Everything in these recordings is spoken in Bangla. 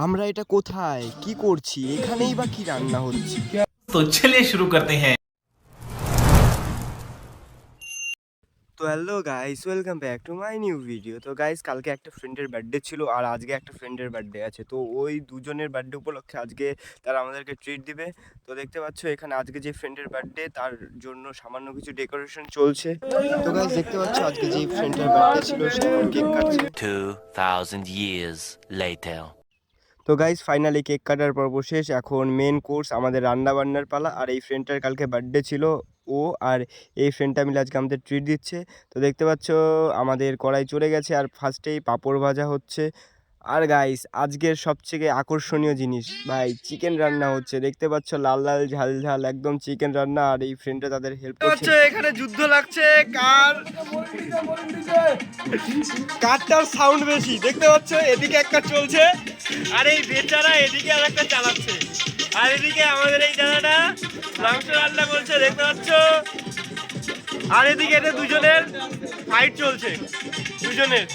আমরা এটা কোথায় কি করছি এখানেই বা কি রান্না হচ্ছে। तो चलिए शुरू करते हैं। তো hello guys, welcome back to my new video. তো গাইস, কালকে একটা ফ্রেন্ডের বার্থডে ছিল আর আজকে একটা ফ্রেন্ডের বার্থডে আছে। তো ওই দুজনের বার্থডে উপলক্ষে আজকে তারা আমাদেরকে ট্রিট দিবে। তো দেখতে পাচ্ছ এখানে আজকে যে ফ্রেন্ডের বার্থডে তার জন্য সামান্য কিছু ডেকোরেশন চলছে। তো গাইস দেখতে পাচ্ছ আজকে যে ফ্রেন্ডের বার্থডে ছিল সে এখন কেক কাটছে। 2000 years later. তো গাইস ফাইনালি কেক কাটার পর্ব শেষ। এখন মেন কোর্স আমাদের রান্না বান্নার পালা। আর এই ফ্রেন্ডটার কালকে বার্থডে ছিল, ও আর এই ফ্রেন্ডটা মিলে আজকে আমাদের ট্রিট দিচ্ছে। তো দেখতে পাচ্ছ আমাদের কড়াই চলে গেছে আর ফার্স্টেই পাঁপড় ভাজা হচ্ছে। আর গাইস আজকের সবথেকে আকর্ষণীয় জিনিস ভাই, চিকেন রান্না হচ্ছে। দেখতে পাচ্ছ লাল লাল ঝাল ঝাল একদম চিকেন রান্না। আর এই ফ্রেন্ডটা তাদের হেল্প করছে। এখানে যুদ্ধ লাগছে কারটার সাউন্ড বেশি। দেখতে পাচ্ছ এদিকে একটা চলছে আর এই বেচারা এদিকে আর একটা চালাচ্ছে। আর এদিকে আমাদের এই দাদাটা মাংস রান্না করছে, দেখতে পাচ্ছ। আর এদিকে এটা দুজনের ফাইট চলছে, দুজনের।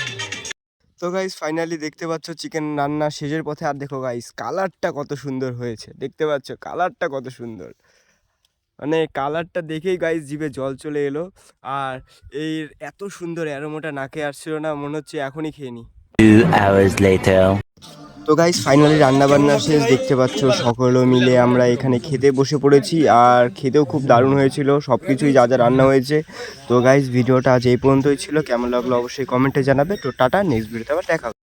তো গাইস ফাইনালি দেখতে পাচ্ছ চিকেন রান্না শেষের পথে। আর দেখো গাইস কালারটা কত সুন্দর হয়েছে, দেখতে পাচ্ছ কালারটা কত সুন্দর। মানে কালারটা দেখেই গাইস জিভে জল চলে এলো। আর এই এত সুন্দর অ্যারোমাটা নাকে আসছিল না, মনে হচ্ছে এখনই খেয়ে নিই। 2 hours later. তো গাইস ফাইনালি রান্না বান্না শেষ। দেখতে পাচ্ছ সকলে মিলে আমরা এখানে খেতে বসে পড়েছি আর খেতেও খুব দারুণ হয়েছিল সব কিছুই যা যা রান্না হয়েছে। তো গাইস ভিডিওটা আজ এই পর্যন্তই ছিল। কেমন লাগলো অবশ্যই কমেন্টে জানাবে। তো টাটা, নেক্সট ভিডিওতে আবার দেখা হবে।